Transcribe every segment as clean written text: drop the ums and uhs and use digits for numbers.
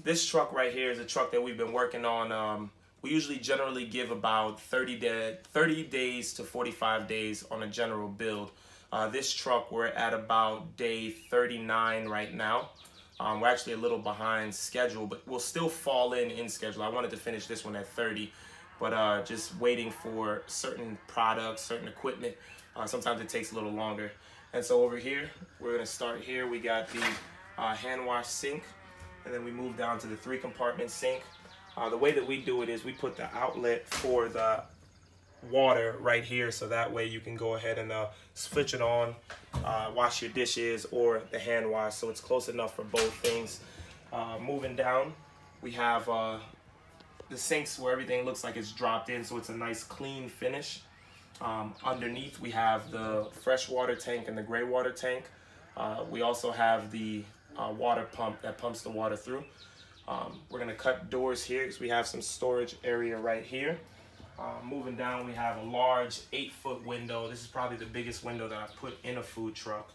This truck right here is a truck that we've been working on. We usually generally give about 30 days to 45 days on a general build. This truck, we're at about day 39 right now. We're actually a little behind schedule, but we'll still fall in schedule. I wanted to finish this one at 30, but just waiting for certain products, certain equipment. Sometimes it takes a little longer. And so over here, we're gonna start here. We got the hand wash sink, and then we move down to the 3-compartment sink. The way that we do it is we put the outlet for the water right here, so that way you can go ahead and switch it on, wash your dishes or the hand wash, so it's close enough for both things. Moving down, we have the sinks where everything looks like it's dropped in, so it's a nice clean finish. Underneath we have the fresh water tank and the gray water tank. We also have the water pump that pumps the water through. We're gonna cut doors here because we have some storage area right here. Moving down, we have a large 8-foot window. This is probably the biggest window that I put in a food truck.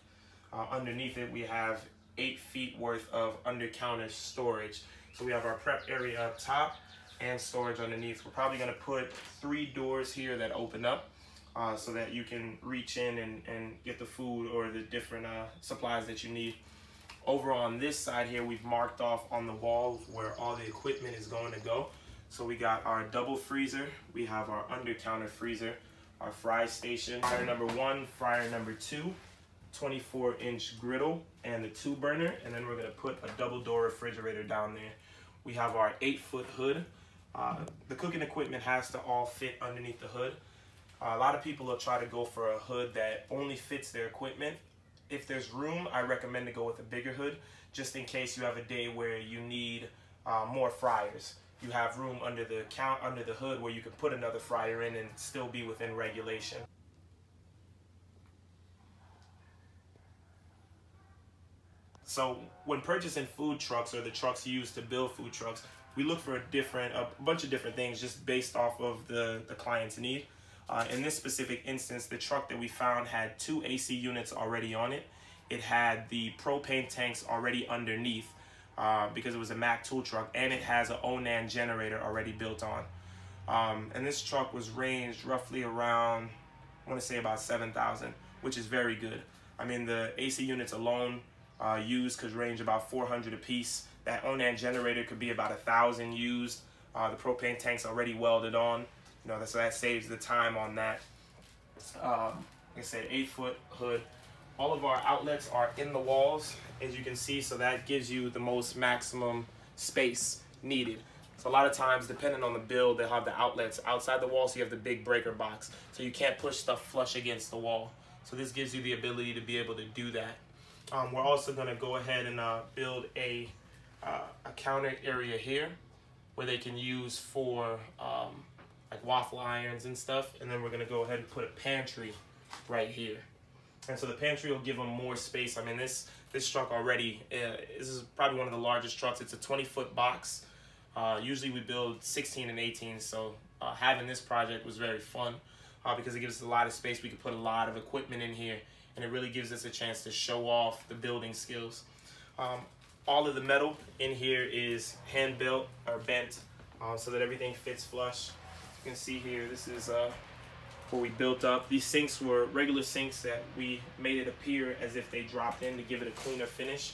Underneath it, we have 8 feet worth of under-counter storage. So we have our prep area up top and storage underneath. We're probably gonna put 3 doors here that open up so that you can reach in and get the food or the different supplies that you need. Over on this side here, we've marked off on the wall where all the equipment is going to go. So we got our double freezer, we have our under-counter freezer, our fry station, fryer number 1, fryer number 2, 24-inch griddle, and the 2-burner, and then we're gonna put a double-door refrigerator down there. We have our 8-foot hood. The cooking equipment has to all fit underneath the hood. A lot of people will try to go for a hood that only fits their equipment. If there's room, I recommend to go with a bigger hood, just in case you have a day where you need more fryers. You have room under the hood where you can put another fryer in and still be within regulation. So when purchasing food trucks or the trucks used to build food trucks, we look for a bunch of different things just based off of the client's need. In this specific instance, the truck that we found had 2 AC units already on it. It had the propane tanks already underneath because it was a Mack tool truck, and it has an Onan generator already built on. And this truck was ranged roughly around, I want to say about 7,000, which is very good. I mean, the AC units alone used could range about 400 a piece. That Onan generator could be about 1,000 used. The propane tank's already welded on. You know, so that saves the time on that. Like I said, 8-foot hood. All of our outlets are in the walls, as you can see, so that gives you the most maximum space needed. So a lot of times, depending on the build, they'll have the outlets outside the wall, so you have the big breaker box. So you can't push stuff flush against the wall. So this gives you the ability to be able to do that. We're also gonna go ahead and build a counter area here where they can use for like waffle irons and stuff, and then we're gonna go ahead and put a pantry right here. And so the pantry will give them more space. I mean, this truck already, this is probably one of the largest trucks. It's a 20-foot box. Usually we build 16 and 18, so having this project was very fun because it gives us a lot of space. We can put a lot of equipment in here, and it really gives us a chance to show off the building skills. All of the metal in here is hand built or bent so that everything fits flush. You can see here, this is what we built up. These sinks were regular sinks that we made it appear as if they dropped in to give it a cleaner finish.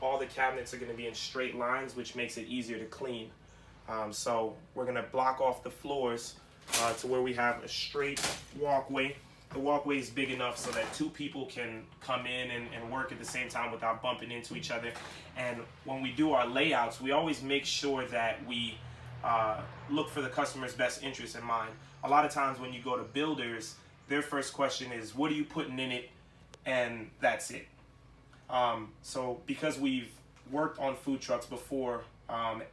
All the cabinets are going to be in straight lines, which makes it easier to clean. So we're going to block off the floors to where we have a straight walkway. The walkway is big enough so that 2 people can come in and work at the same time without bumping into each other. And when we do our layouts, we always make sure that we look for the customer's best interest in mind. A lot of times when you go to builders, their first question is, what are you putting in it? And that's it. So because we've worked on food trucks before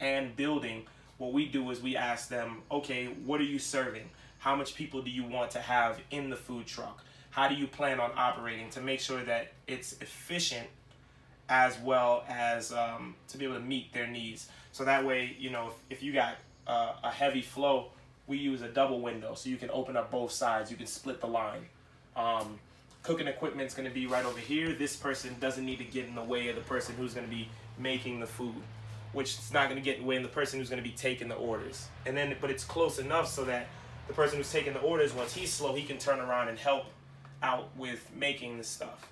and building, what we do is we ask them, okay, what are you serving? How much people do you want to have in the food truck? How do you plan on operating to make sure that it's efficient as well as to be able to meet their needs? So that way, you know, if you got a heavy flow, we use a double window so you can open up both sides. You can split the line. Cooking equipment's going to be right over here. This person doesn't need to get in the way of the person who's going to be making the food. which is not going to get in the way of the person who's going to be taking the orders. And then, but it's close enough so that the person who's taking the orders, once he's slow, he can turn around and help out with making the stuff.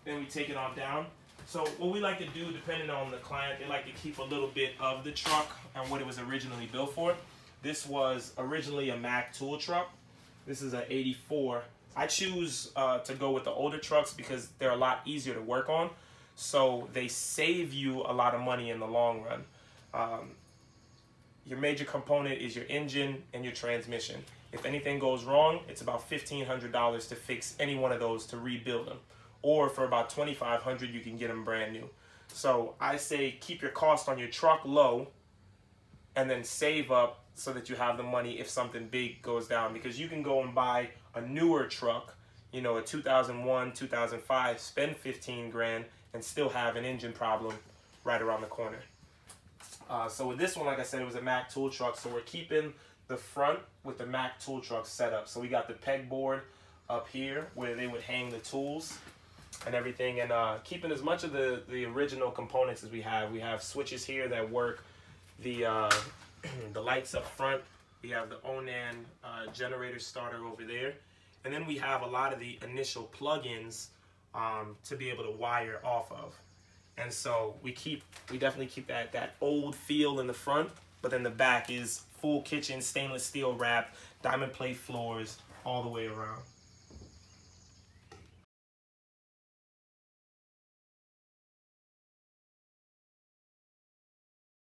Then we take it on down. So what we like to do, depending on the client, they like to keep a little bit of the truck and what it was originally built for. This was originally a Mack tool truck. This is an 84. I choose to go with the older trucks because they're a lot easier to work on. So they save you a lot of money in the long run. Your major component is your engine and your transmission. If anything goes wrong, it's about $1,500 to fix any one of those, to rebuild them. Or for about $2,500, you can get them brand new. So I say keep your cost on your truck low and then save up so that you have the money if something big goes down. Because you can go and buy a newer truck, you know, a 2001, 2005, spend 15 grand and still have an engine problem right around the corner. So with this one, like I said, it was a Mack tool truck. So we're keeping the front with the Mack tool truck set up. So we got the pegboard up here where they would hang the tools and everything, and keeping as much of the original components as we have. We have switches here that work the the lights up front. We have the Onan generator starter over there, and then we have a lot of the initial plugins to be able to wire off of. And so we definitely keep that old feel in the front, but then the back is full kitchen, stainless steel wrapped, diamond plate floors all the way around.